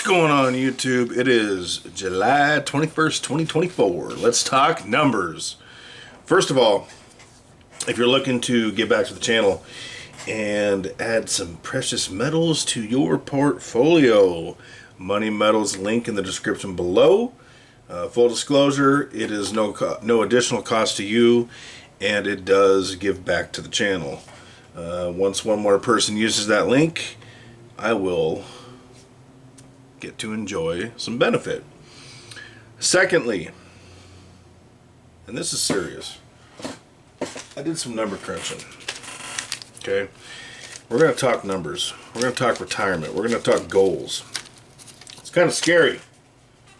going on, YouTube? It is July 21st, 2024. Let's talk numbers. First of all, if you're looking to get back to the channel and add some precious metals to your portfolio, Money Metals link in the description below. Full disclosure, it is no additional cost to you, and it does give back to the channel. Once one more person uses that link, I will get to enjoy some benefit. Secondly, and this is serious, I did some number crunching. Okay, we're going to talk numbers. We're going to talk retirement. We're going to talk goals. It's kind of scary,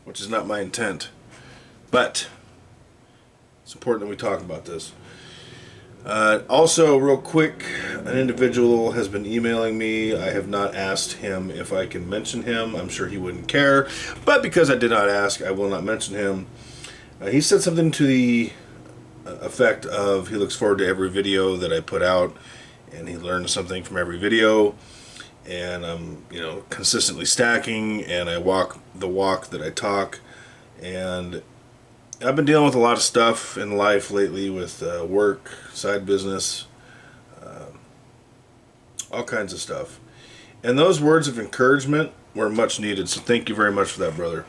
which is not my intent, but it's important that we talk about this. Also, real quick, an individual has been emailing me. I have not asked him if I can mention him. I'm sure he wouldn't care, but because I did not ask, I will not mention him. He said something to the effect of he looks forward to every video that I put out, and he learns something from every video, and I'm consistently stacking, and I walk the walk that I talk. And I've been dealing with a lot of stuff in life lately with work, side business, all kinds of stuff. And those words of encouragement were much needed, so thank you very much for that, brother.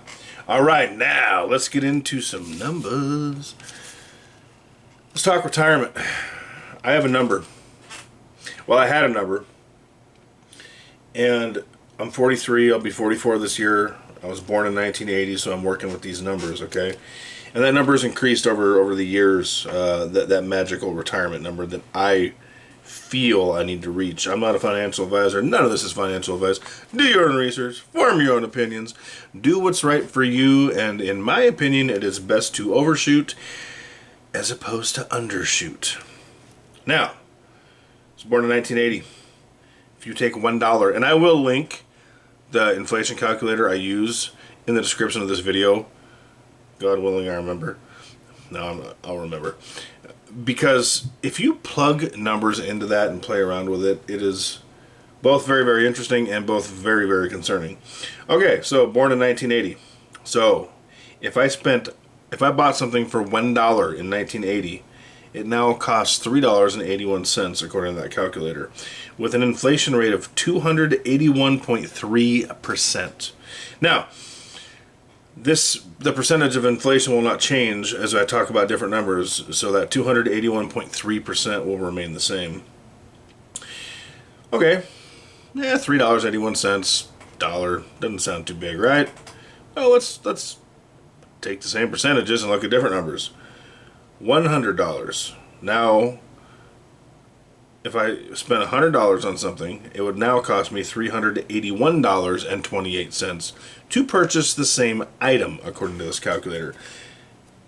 All right, now let's get into some numbers. Let's talk retirement. I have a number. Well, I had a number. And I'm 43. I'll be 44 this year. I was born in 1980, so I'm working with these numbers, okay? And that number has increased over the years, that magical retirement number that I feel I need to reach. I'm not a financial advisor. None of this is financial advice. Do your own research. Form your own opinions. Do what's right for you. And in my opinion, it is best to overshoot as opposed to undershoot. Now, I was born in 1980. If you take $1, and I will link the inflation calculator I use in the description of this video. God willing, I remember. No, I'll remember. Because if you plug numbers into that and play around with it, it is both very, very interesting and both very, very concerning. Okay, so born in 1980. So if I bought something for $1 in 1980, it now costs $3.81 according to that calculator, with an inflation rate of 281.3%. Now, the percentage of inflation will not change as I talk about different numbers, so that 281.3% will remain the same. Okay, yeah, $3.81, dollar, doesn't sound too big, right? Well, let's take the same percentages and look at different numbers. $100. Now, if I spent $100 on something, it would now cost me $381.28 to purchase the same item, according to this calculator,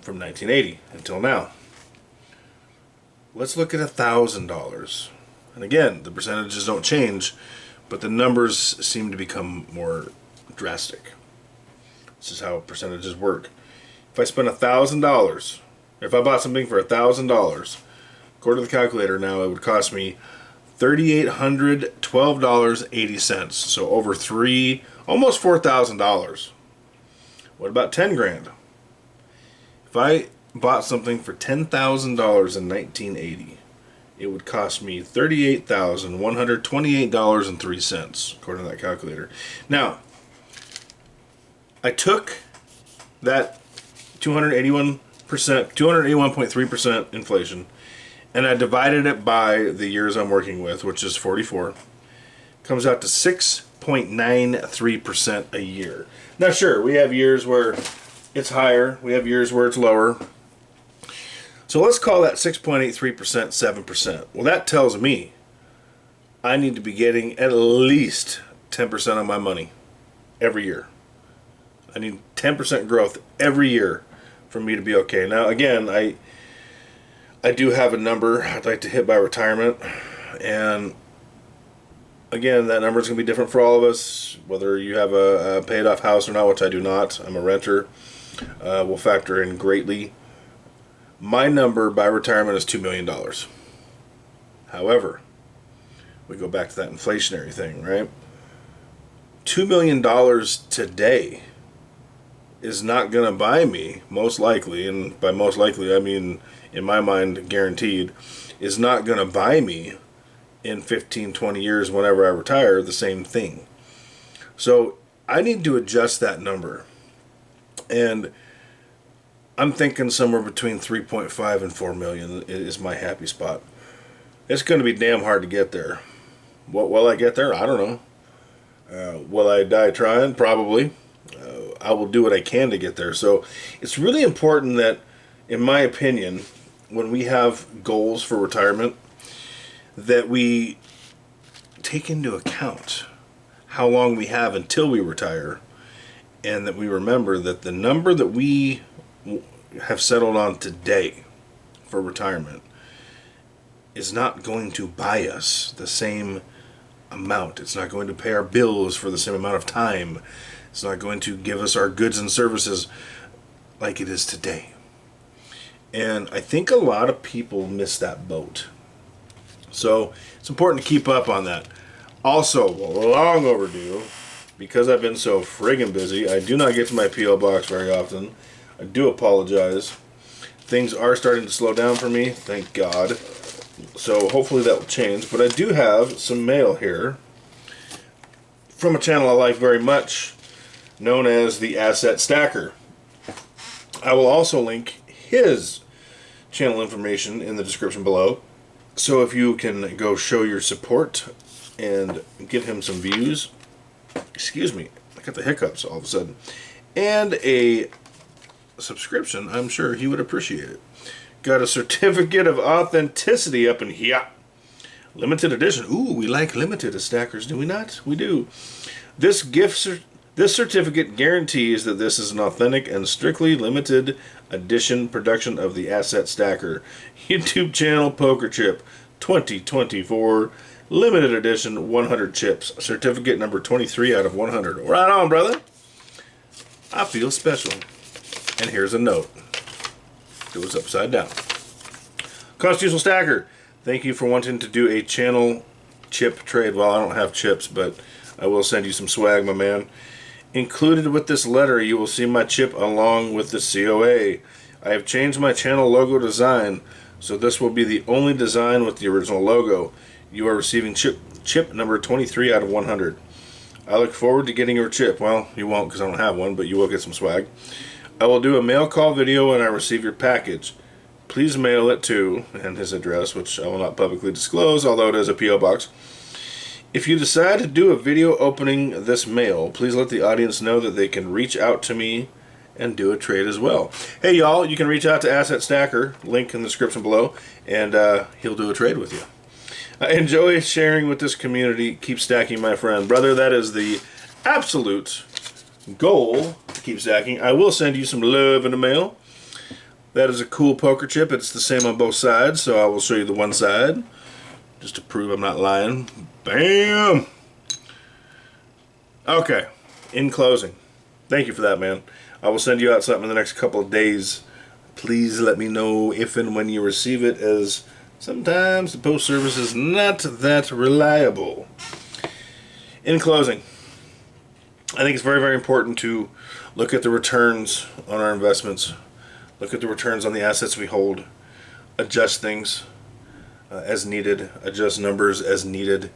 from 1980 until now. Let's look at $1,000. And again, the percentages don't change, but the numbers seem to become more drastic. This is how percentages work. If I spend $1,000, if I bought something for $1,000, according to the calculator now, it would cost me $3,812.80. So over almost $4,000. What about 10 grand? If I bought something for $10,000 in 1980, it would cost me $38,128.03, according to that calculator. Now, I took that 281.3% inflation, and I divided it by the years I'm working with, which is 44. Comes out to 6.93% a year. Now, sure, we have years where it's higher. We have years where it's lower. So let's call that 6.83% 7%. Well, that tells me I need to be getting at least 10% on my money every year. I need 10% growth every year for me to be okay. Now, again, I do have a number I'd like to hit by retirement, and again, that number is going to be different for all of us, whether you have a paid off house or not, which I do not. I'm a renter. Will factor in greatly. My number by retirement is $2 million. However, we go back to that inflationary thing, right? $2 million today is not going to buy me, most likely, and by most likely I mean in my mind guaranteed, is not going to buy me in 15, 20 years whenever I retire the same thing. So I need to adjust that number. And I'm thinking somewhere between 3.5 and 4 million is my happy spot. It's going to be damn hard to get there. What will I get there? I don't know. Will I die trying? Probably. I will do what I can to get there. So it's really important that, in my opinion, when we have goals for retirement, that we take into account how long we have until we retire, and that we remember that the number that we have settled on today for retirement is not going to buy us the same amount. It's not going to pay our bills for the same amount of time. It's not going to give us our goods and services like it is today. And I think a lot of people miss that boat. So it's important to keep up on that. Also, long overdue, because I've been so friggin' busy, I do not get to my P.O. box very often. I do apologize. Things are starting to slow down for me, thank God. So hopefully that will change. But I do have some mail here from a channel I like very much, known as the Asset Stacker. I will also link his channel information in the description below. So if you can go show your support and give him some views, excuse me, I got the hiccups all of a sudden, and a subscription, I'm sure he would appreciate it. Got a certificate of authenticity up in here. Limited edition. Ooh, we like limited as stackers, do we not? We do. This certificate guarantees that this is an authentic and strictly limited edition production of the Asset Stacker YouTube channel poker chip 2024 limited edition 100 chips. Certificate number 23 out of 100. Right on, brother. I feel special. And here's a note. It was upside down. Constitutional Stacker, thank you for wanting to do a channel chip trade. Well, I don't have chips, but I will send you some swag, my man. Included with this letter, you will see my chip along with the COA. I have changed my channel logo design, so this will be the only design with the original logo. You are receiving chip number 23 out of 100. I look forward to getting your chip. Well, you won't because I don't have one, but you will get some swag. I will do a mail call video when I receive your package. Please mail it to, and his address, which I will not publicly disclose, although it is a P.O. box. If you decide to do a video opening this mail, please let the audience know that they can reach out to me and do a trade as well. Hey y'all, you can reach out to Asset Stacker, link in the description below, and he'll do a trade with you. I enjoy sharing with this community. Keep stacking, my friend. Brother, that is the absolute goal to keep stacking. I will send you some love in the mail. That is a cool poker chip. It's the same on both sides, so I will show you the one side just to prove I'm not lying. Bam! Okay, in closing, thank you for that, man. I will send you out something in the next couple of days. Please let me know if and when you receive it, as sometimes the post service is not that reliable. In closing, I think it's very, very important to look at the returns on our investments, look at the returns on the assets we hold, adjust things as needed, adjust numbers as needed.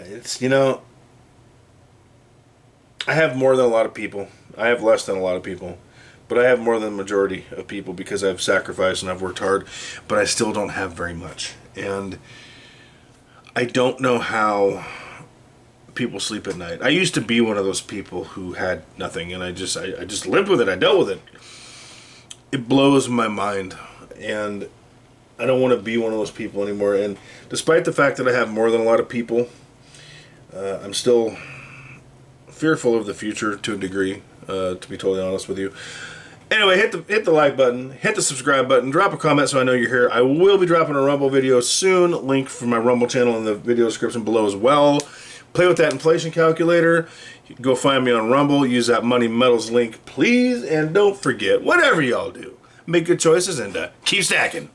It's, you know, I have more than a lot of people. I have less than a lot of people. But I have more than the majority of people because I've sacrificed and I've worked hard. But I still don't have very much. And I don't know how people sleep at night. I used to be one of those people who had nothing. And I just lived with it. I dealt with it. It blows my mind. And I don't want to be one of those people anymore. And despite the fact that I have more than a lot of people, I'm still fearful of the future to a degree, to be totally honest with you. Anyway, hit the like button, hit the subscribe button, drop a comment so I know you're here. I will be dropping a Rumble video soon. Link for my Rumble channel in the video description below as well. Play with that inflation calculator. You can go find me on Rumble. Use that Money Metals link, please. And don't forget, whatever y'all do, make good choices and keep stacking.